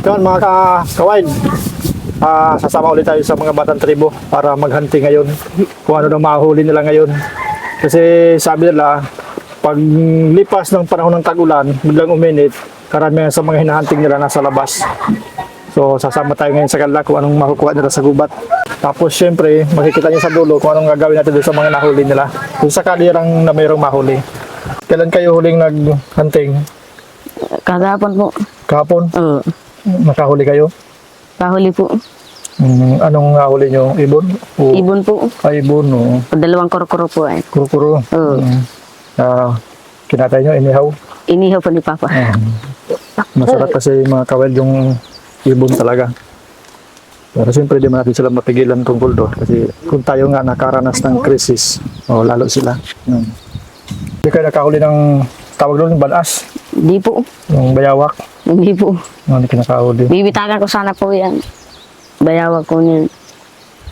Yun mga kawain, sasama ulit tayo sa mga batang tribo para maghunting ngayon kung ano na mahuli nila ngayon. Kasi sabi nila, pag lipas ng panahon ng tag-ulan, biglang uminit, karamihan sa mga hinahunting nila nasa labas. So sasama tayo ngayon sa kanila kung anong makukuha nila sa gubat. Tapos syempre, makikita niyo sa dulo kung anong gagawin natin doon sa mga nahuli nila. Kung sakali lang na mayroong mahuli. Kailan kayo huling nag-hunting? Kagapon po. Kahapon? Oo. Nakahuli kayo? Kahuli po. Anong nahuli nyo? Ibon? O, Ibon po. ibon, o. Dalawang kuro-kuro po ay. Kuro-kuro? Oo. Kinatay nyo, inihaw? Inihaw po ni Papa. Masarap kasi mga kawel yung ibon talaga. Pero siyempre di man natin sila mapigilan tungkol doon. Kasi kung tayo nga nakaranas ng krisis, lalo sila. Hindi kayo nakahuli ng tawag doon, balas? Hindi po. Yung bayawak? Hindi po. Hindi kinakahuli. Bibitagan ko sana po yan. Bayawag ko niyan.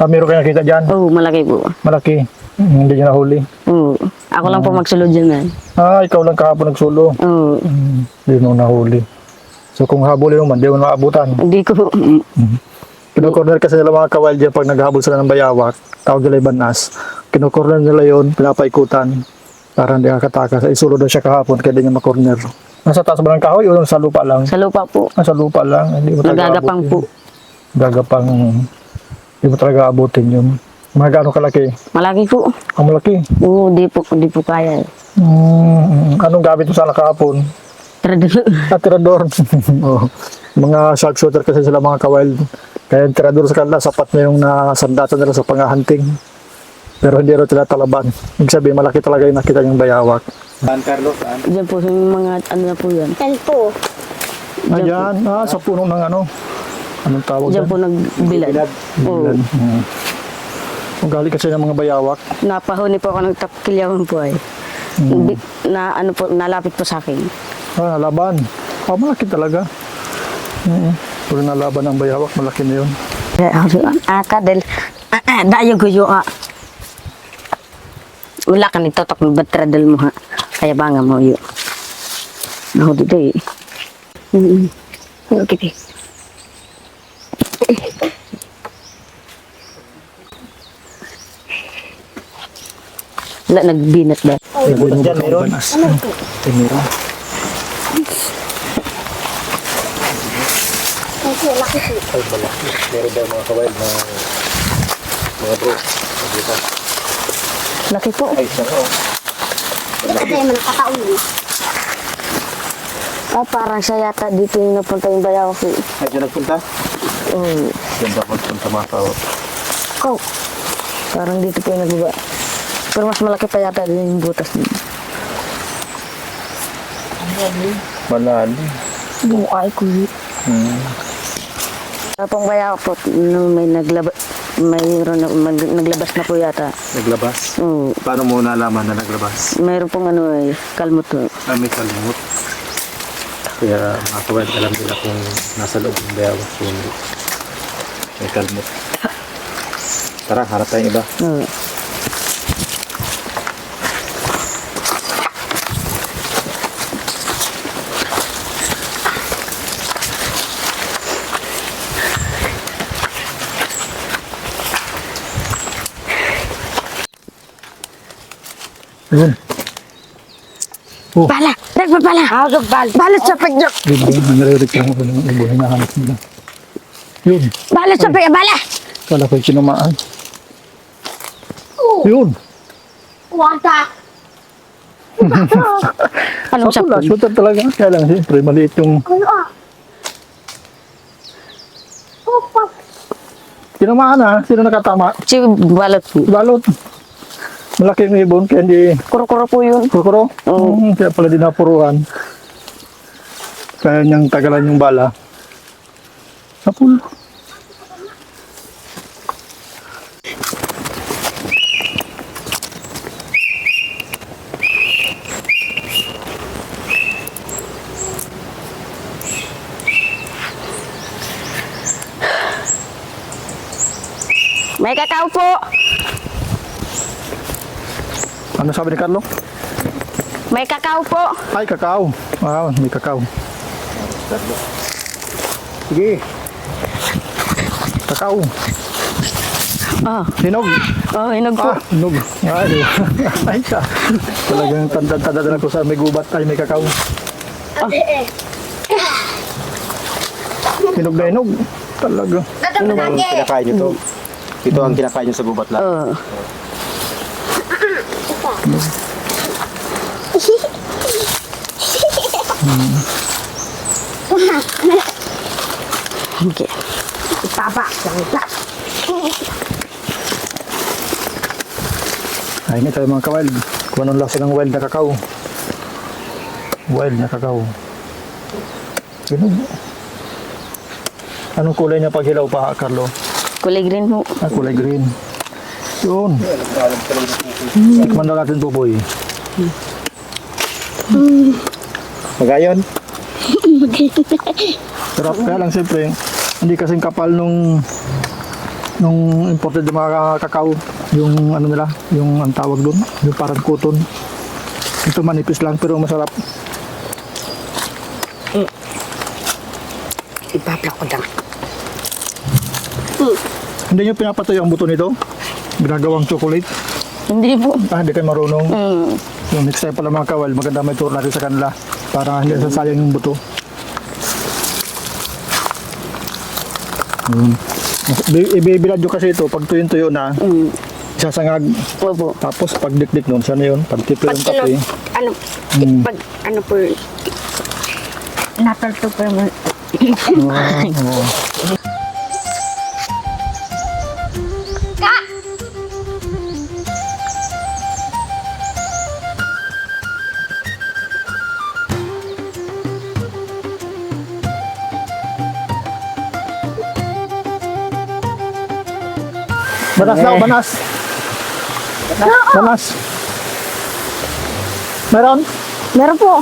Meron kayo nakita dyan? Oo, malaki po. Malaki. Hindi nyo nahuli. Oo. Ako lang po magsulod dyan man. Ikaw lang kahapon nagsulo. Oo. Hindi mo nahuli. So kung habulin mo man, di mo maabutan. Hindi ko. Kino-corner kasi nila mga kawal dyan pag naghahabol sila ng bayawak, tawag nila yung banas. Kino-corner nila yun, pinapaikutan para hindi kakatakas. Isulo daw siya kahapon kaya di niya makorner. Nasa taas ba ng kahoy o sa lupa lang? Sa lupa po. Sa lupa lang. Hindi mo talaga Nagagapang abutin. po. Gagapang. Hindi mo talaga abutin yun. Mga gaano kalaki? Malaki po. Ang malaki. Oo, di po kaya. Anong gamit mo sana kahapon? Tirador. Mga sharpshooter kasi sila mga kawail. Kaya yung tirador sa kanila, sapat na yung nasandatan nila sa panghahunting. Pero hindi rin tinatalaban. Ibig sabihin, malaki talaga yung nakita yung bayawak. San Carlos, saan? Diyan po sa mga ano na po yan. Kalpo. Ayan, sa puno ng ano. Anong tawag Diyan yan? po nagbilad. Oo. Kung galing kasi ng mga bayawak. Napahuni po ako ng tapkilyawan po ay. Nalapit po sa akin. Nalaban. Malaki talaga. Puro nalaban ng bayawak, malaki na yun. Kadel. Dayo ko yung wala ka nitotok ng batradal mo ha. Kaya ba nga mo yun. Ako dito eh. Okay. Wala, nagbinat ba? Butas dyan, meron. Meron. Kasi laki po. Ay, malaki. Meron daw mga kawail na mga bro. Laki po. Ay, sana o. Kasi mo nakataon mo. Parang siya yata dito yung napunta yung bayawak ko. Ay, dyan nagpunta? Oo. Dyan dapat punta mga kawail. Oh. Parang dito po yung nagbaba. Pero mas malaki pa yata din yung butas niya. Malalim. Bukay ko yun. Tapong bayawak po, may naglabas na po yata. Naglabas? Oo. Paano mo nalaman na naglabas? Mayroon pong kalmot po. May kalmot. Kaya mga kawal, alam nila kung nasa loob ng bayawak o hindi. May kalmot. Tara, harap tayong iba. Oo. Ayun. Bala! Nagbabala! Balat sa pagdok! Nangyarinig ka mo ko ng ibo. Hinahanap nila. Yun. Balat sa pagdok! Bala! Kala ko'y sinamaan. Yun. Wata. Anong Wala, sapon? shooter talaga. Kaya lang, siyempre, maliit yung... Ano Opa. Tinamaan ha? Sino nakatama? Si balat po. Balot. Malaki yung ibon, kaya hindi... Kuro-kuro po yun. Kuro-kuro? Oo. Kaya pala dinapuruan. Kaya niyang tagalan yung bala. Sapul. May kakao po! Ano sabi ni Carlo? May kakao po! Ay, kakao. Wow, may kakao. Sige. Kakao. Ah, Hinog. hinog po. Hinog. Ay, ay siya. Talagang tanda-tanda na ko sa may gubat ay may kakao. Hinog na hinog. Talaga. Ano ba ang kinakain nyo to? Ito ang kinakain nyo sa gubat lang. Okay. Papa, Ay, ini tayo mga ka-wild. Kung anong lasa ng wild na kakao. Wild na kakao. Hinog. Anong kulay niya pag hilaw pa, Carlo? Kulay green po. Kulay green. Yun. Tikman na natin po, boy. Magayon? Sarap. Kaya lang siyempre, hindi kasing kapal nung imported na mga kakao. Yung ano nila, yung ang tawag doon, yung parang kuton. Ito manipis lang pero masarap. Ipaplak ko lang. Hindi nyo pinapatuyo ang buto nito? Ginagawang chocolate? Hindi po. Hindi kayo marunong. Mm. Yung next time pala mga kawal, maganda may tour natin sa kanila para hindi sasayang yung buto. Ibibilad nyo kasi ito, pag tuyo na, isasangag. Opo. Tapos pag dikdik nun, sana yun, pag tiplo yung kape. Ano, pag ano po, natalto po naman. Oo. Banas daw, banas. Banas. Meron? Meron po.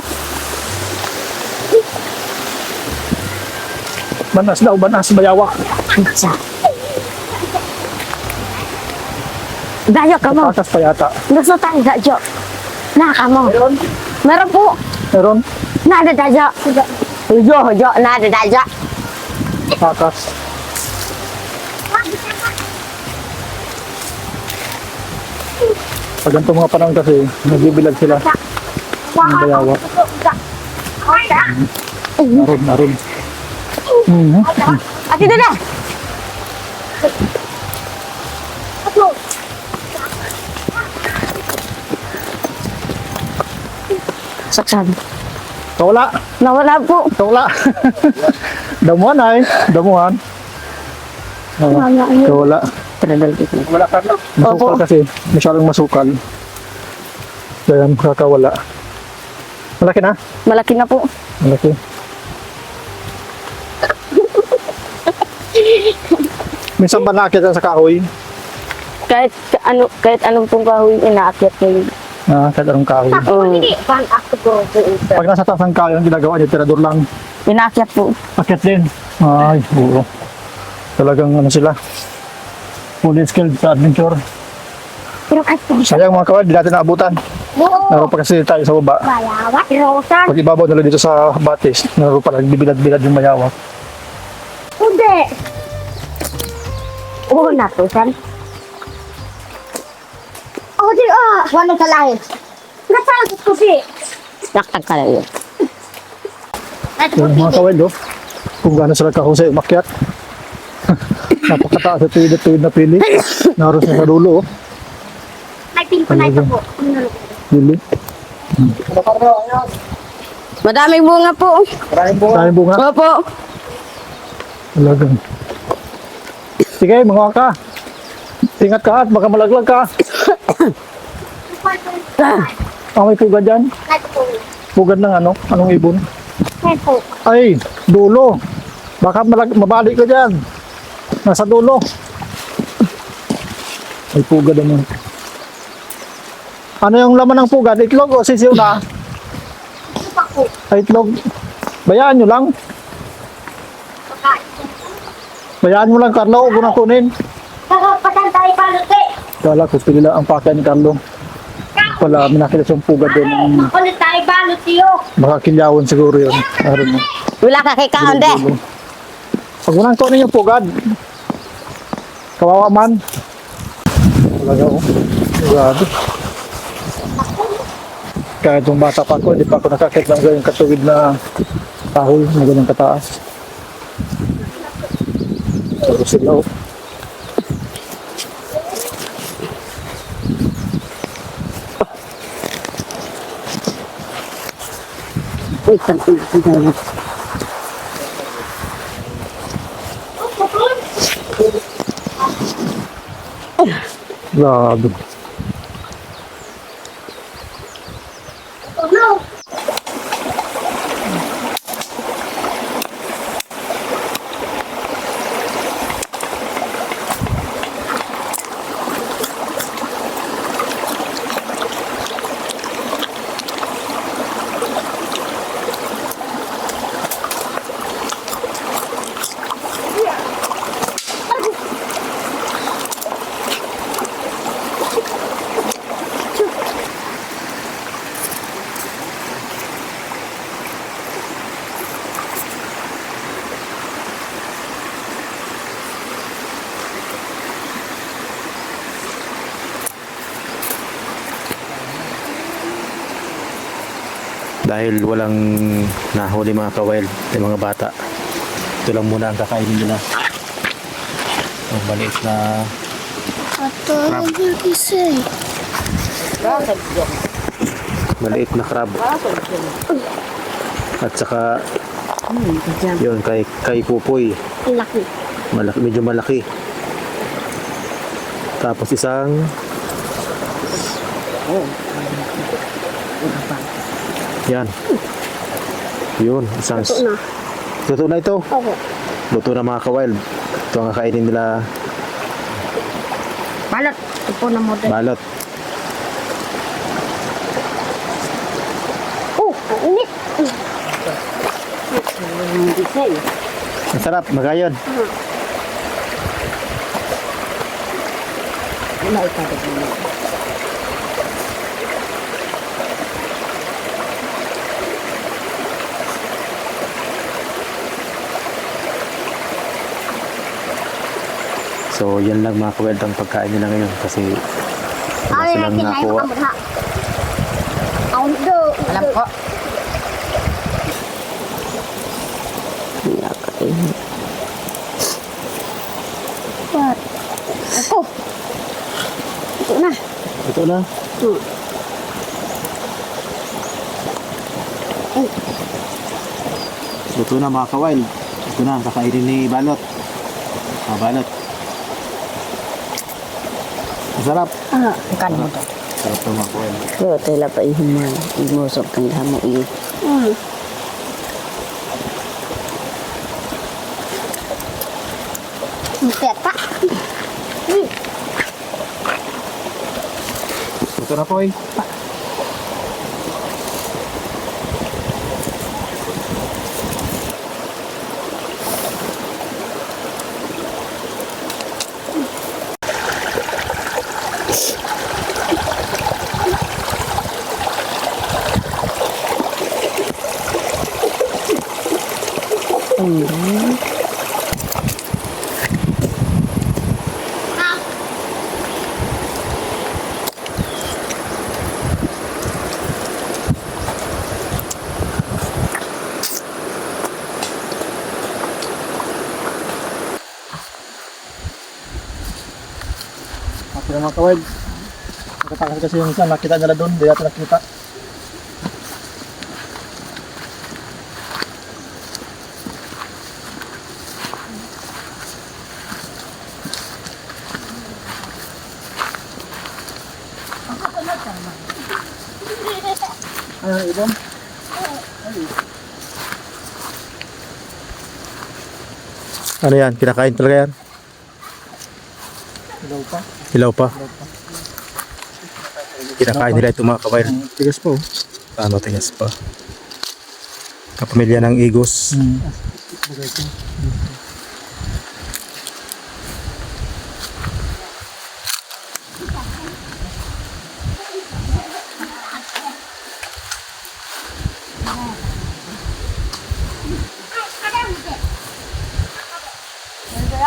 Banas daw, banas, bayawak. Dayo ka mo. Patas pa yata. Gusto tayo dayo. Naka mo. Meron? Meron po. Meron? Nada dayo. Hujo, nada dayo. Patas. Pag ganito mga panahon kasi, nagbibilag sila. Ng bayawak. Naroon. Ati dada. Saksan. Kawala. Nawala po. Kawala. Damuhan ay. Damuhan. Kawala. Tradal dito. Wala ka na. Masukal kasi. Masyadong masukal. Kaya makakawala. Malaki na? Malaki na po. Malaki. Minsan ba nakakit sa kahoy? Kahit anong pong kahoy inaakyat niyo. Kahit anong kahoy. Pag nasa taas ng kahoy, ang ginagawa niya, tirador lang. Inaakyat po. Akit din. Ay, oo. Talagang ano sila. Fully skilled sa adventure. Pero kahit po. Sayang mga kawal, di natin naabutan. Naroon pa kasi tayo sa baba. Bayawat. Rosa. Pag ibabaw nila dito sa batis, naroon pa nagbibilad-bilad yung mayawak. Hindi. Oo, natusan. Oh, di wala sa lahi. Nasagot ko si. Nakatag ka lang yun. Yung mga kawal, oh, kung gaano sila kahusay umakyat. Napakataas at tuwid na pili. Naroon sa dulo, oh. May pin ko na ito po. Pili. Madaming bunga po. Maraming bunga. Opo. Talagang. Sige, mga ka. Ingat ka at baka malaglag ka. May pugad dyan. Pugad ng ano? Anong ibon? po. Ay, dulo. Baka mabalik ka dyan. Nasa dulo. May pugad naman. Ano yung laman ng pugad? Itlog o sisiw na? Ay, itlog. Bayaan nyo lang. Bayaan mo lang, Carlo. Huwag mo nang kunin. Pagkapatan tayo paluti. Kala ko, pili lang ang pakya ni Carlo. Wala, minakita siyang pugad doon. Makulit tayo baluti yun. Baka kilyawan siguro yun. Araw mo. Wala ka kay kaon de. Dulo. Pag unang ko ninyo pugad, kawawa man. Talaga oh. Grabe. Kahit yung bata pa ako, hindi pa ako nakakit ng ganyan katuwid na kahoy na ganyan kataas. Pero sila oh. Wait, tangin. Grabe. Dahil walang nahuli mga ka-wild, yung mga bata. Ito lang muna ang kakainin nila. Ang maliit na maliit na crab. At saka yun kay Pupoy. Laki. Malaki, medyo malaki. Tapos isang yan. Yun, isang luto na ito. Opo. Luto na mga ka-wild. Ito ang kakainin nila. Balot. Ito na mo din. Balot. Oh, ang init. Ang sarap, magayon. So, yan lang mga ka-wild ang pagkain nila ngayon kasi wala Ay, silang natin ay nakuha. makamudha. Ang do. Alam ko. What? Ako. Ito na. Ito na. Luto na mga ka-wild. Ito na, ang kakainin ni Balot. Balot. Masarap. Kan mo to. Sarap ito mga ka-wild. Pero tila pa ihuman. Igusok kang damo iyo. Ang teta. Ito na po eh. Ako na mga kawad. Nakatakas kasi yung isa, nakita nila doon, hindi natin nakita. Ano yung ibon? Ano yan? Kinakain talaga yan? Ilaw pa. Hilaw pa. Kinakain nila ito mga ka-wild. Tigas po. Ano, tigas pa. Kapamilya ng igos.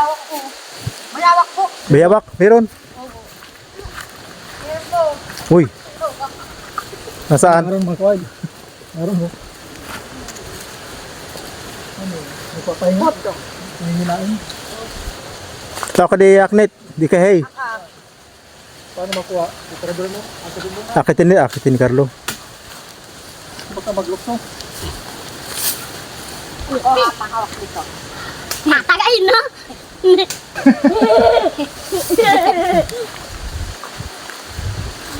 Malawak po. Bayawak, meron. Uy. Nasaan? Meron mga kaway. Meron mo. Ano? Nagpapahinga? Hihinain. Tao ka di aknit. Di ka hey. Paano makuha? Itarador mo? Asakin mo? Akitin ni Carlo. Baka maglukso. Pahawak dito. Tagayin na.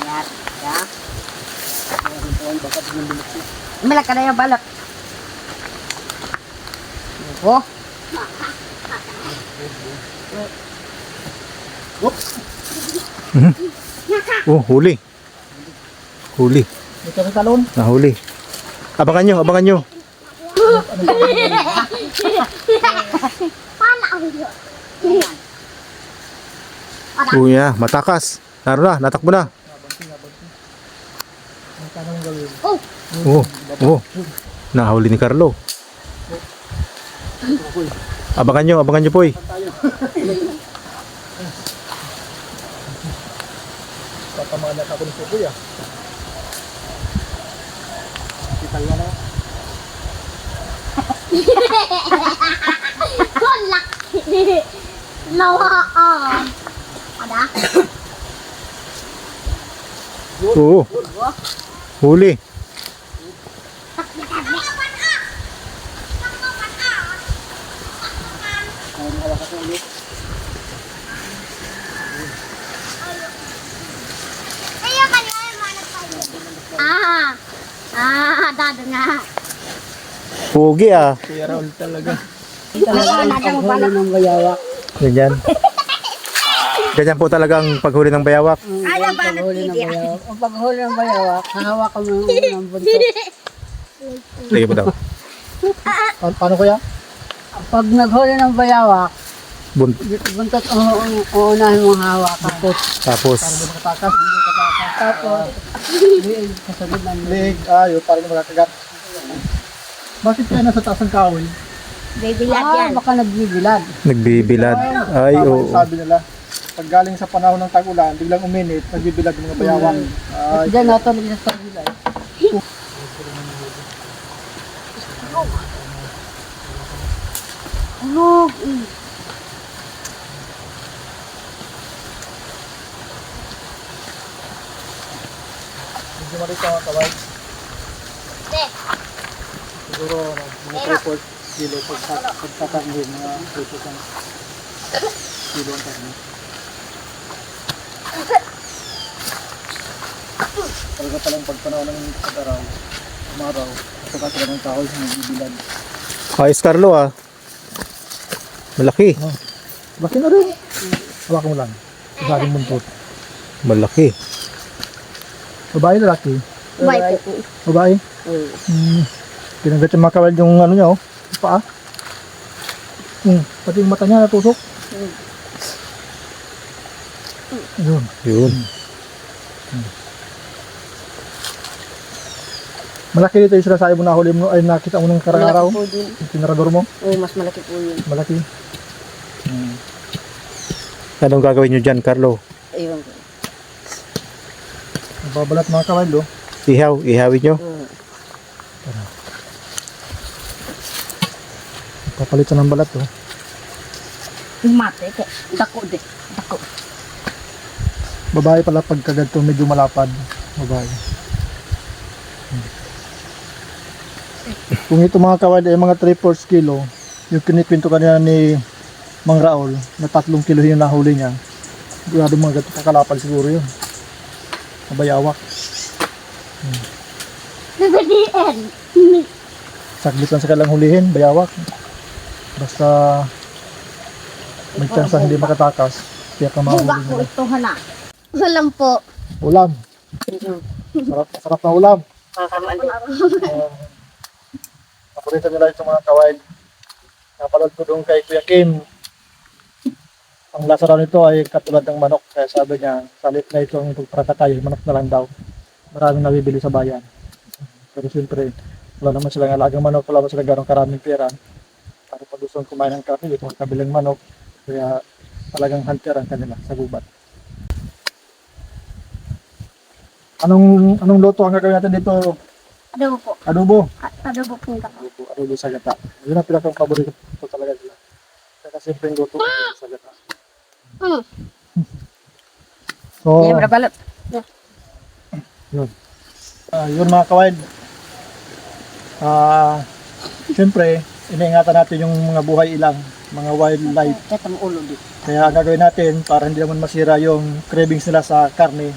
Yan. Yan. Malak ka na yung balak. Oh. Oh, huli. Huli. May kami talon. Nahuli. Abangan nyo, abangan nyo. Uya, matakas. Naroon na, natakbo na. Oh, oh. Nahuli ni Carlo. Abangan nyo poy. Tatamaan na ako ng suboy ah. Kitang na. Kolak. Lawaan. Ada? Oo. Huli. Dado nga. Pugi ah. Kuya Raul talaga. Ganyan. Ganyan po talagang paghuli ng bayawak. Ayaw ba nagtiti? Ang paghuli ng bayawak, hahawakan mo ng buntot. Sige po daw. Paano kuya? Pag naghuli ng bayawak, Bunt. buntot ang uunahin mong hawakan. Tapos, Makatakas. Tapos, kasunod ng Leg. Ayo, parang makakagat. Bakit kaya nasa taas ng kahoy? Bibilad yan. baka nagbibilad. nagbibilad. Ay, Tama oo. yung sabi nila. Pag galing sa panahon ng tag-ulan, biglang uminit, nagbibilad yung mga bayawang. Ay, Diyan natuloy sa bilad. Ano? medyo malito ang kaway. Siguro mga 3-4 kilo pagkakanghin mga 3 kilo ang karne. Talaga palang pagpanahon ng araw, umaraw, saka talaga ng kahoy, nagbibilad. Ayos Carlo ah. Malaki. Laki na rin. Hawakan mo lang. Sa aking buntot. Malaki. Babae na laki. Bye. Babae. Pinagat yung mga kawal yung ano niya oh. Yung paa. Pati yung mata niya natusok. Yun. Yun. Malaki dito yung sinasabi mo na huli mo ay nakita mo ng karang araw. Malaki po din. Yung tinarador mo. Oo, mas malaki po yun. Malaki. Anong gagawin nyo dyan, Carlo? Ayun po. Babalat mga kawal oh. Ihawin nyo? Papalit siya ng balat oh. Mate, dako de. Dako. Babae pala pagkaganto medyo malapad. Babae. Kung ito mga kawal ay mga 3/4 kilo, yung kinikwento kanina ni Mang Raul na 3 kilo yung nahuli niya. Sigurado mga ganito kakalapad siguro yun. Mabayawak. Nagadiin. Saglit lang sa kailang hulihin, bayawak. Basta may chance hindi makatakas, kaya ka mahuli Buga ko nila. ito hana. Walang po. Ulam. Sarap na ulam. Paborito nila itong mga kawain. Napanood ko doon kay Kuya Kim. Ang lasa raw nito ay katulad ng manok. Kaya sabi niya, salit na itong pagprakatay, manok na lang daw. Maraming nabibili sa bayan. Pero siyempre, wala naman silang alagang manok, wala naman silang ganong karaming pera. Para pag gusto kumain ng karne, dito magkabilang manok. Kaya talagang hunter ang kanila sa gubat. Anong luto ang gagawin natin dito? Adobo po. Adobo. Adobo po yung kapal. Adobo sa gata. Yun ang pinakang paborito ko talaga sila. Kaya simpleng luto adobo sa gata. So, Iya, berapa balot? yun. Yun mga kawain. Siyempre, iniingatan natin yung mga buhay ilang, mga wildlife. Ketang ulo dito. Kaya ang gagawin natin, para hindi naman masira yung cravings nila sa karne,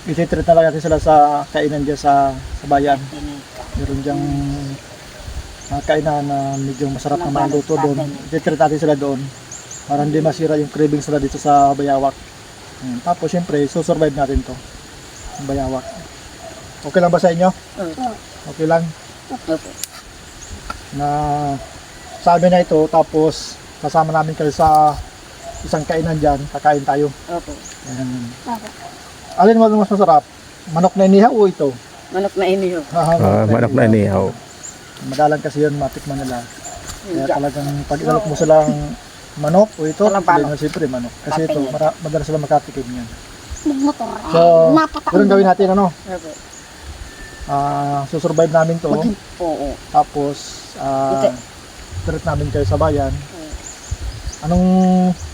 ititreat na lang natin sila sa kainan dyan sa bayan. Meron dyang kainan na medyo masarap na maluto doon. Ititreat natin sila doon para hindi masira yung cravings nila dito sa Bayawak. Tapos syempre, susurvive natin to ang Bayawak. Okay lang ba sa inyo? Okay lang Opo. na sa amin na ito, tapos kasama namin kayo sa isang kainan dyan, kakain tayo. Opo. Ayan. Alin mo mas masarap? Manok na inihaw o ito? Manok na ini ho. Manok na inihaw. Madalang kasi yun, matikman nila. Kaya talagang pag inalok mo silang manok o ito, hindi na siyempre manok. Kasi ito, madalas sila makatikim yan. Nagmotor. So, yun ang gawin natin, ano? Opo. Susurvive namin to. Oo. Tapos, treat namin kayo sa bayan. Anong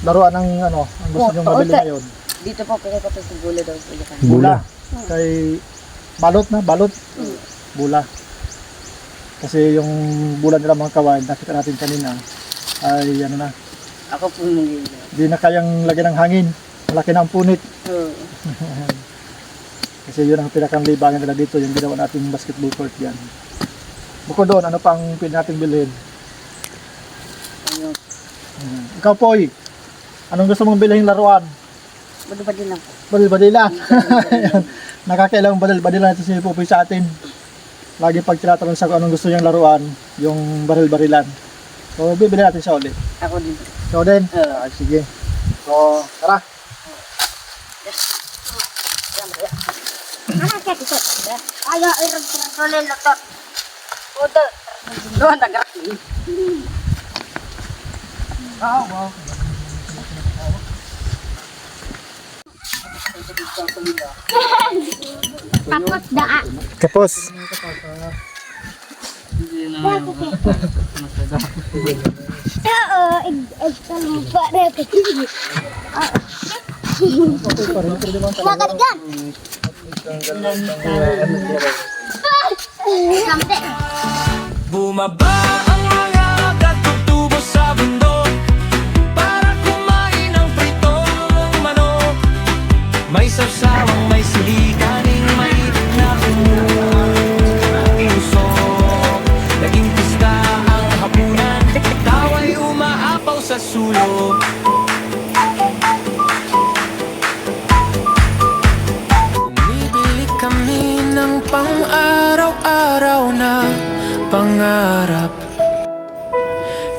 laruan ang ang gusto nyo mabili ngayon? Dito po kaya kapag sa gula daw po yan. Bula. Kay balot na, balot. Bula. Kasi yung bula nila mga kawain, nakita natin kanina, ay ano na, Ako po muli. di na kayang lagyan ng hangin. Malaki na ang punit. Oo. Kasi yun ang pinakang libangan nila dito, yung ginawa nating basketball court yan. Bukod doon, ano pang pwede nating bilhin? Ayun. Ikaw, Poy, anong gusto mong bilhin laruan? Badil-badil lang po. Badil-badila. Nakakailang badil-badila natin si Pupoy sa atin. Lagi pag tinatanong sa kung anong gusto niyang laruan, yung baril-barilan. So, bibili natin siya ulit. Ako din. Ikaw din? Sige. So, tara. Ano siya dito? Ayaw, irag-irag na to. Oto. Doon tagak. Tapos daa. Kapos. Oo, egg pa rin. Magaligan. Samte. Bumaba ang mga katutubo sa bundok para kumain ng pritong manok. May sawsawang, may silikaning, may usok. Naging pista ang hapunan, tawa'y umaapaw sa sulok. Bumibili kami ng pang-araw-araw na pangarap.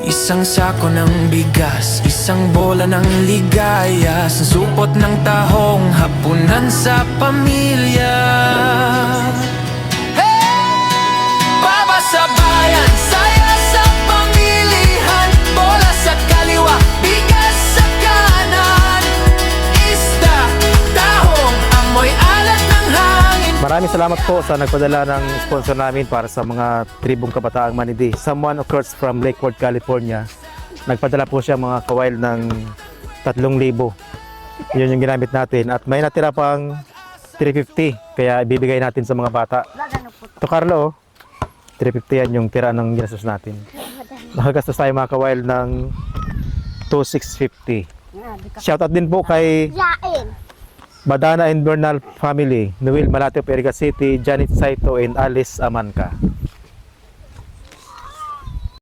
Isang sako ng bigas, isang bola ng ligaya, sa supot ng tahong hapunan sa pamilya. Hey! Baba sa bayan, saya sa pamilihan, bola sa kaliwa, bigas sa kanan, isda, tahong, amoy alat ng hangin. Maraming salamat po sa nagpadala ng sponsor namin para sa mga tribong kabataang Manidi. Someone occurs from Lakewood, California. Nagpadala po siya mga kawail ng 3,000. Yun yung ginamit natin. At may natira pang 350. Kaya ibibigay natin sa mga bata. Ito Carlo, 350 yan yung tira ng ginastos natin. Nakagastos tayo mga kawail ng 2,650. Shoutout din po kay Yain. Badana and Bernal family, Noel Malateo, Periga City, Janet Saito, and Alice Amanca.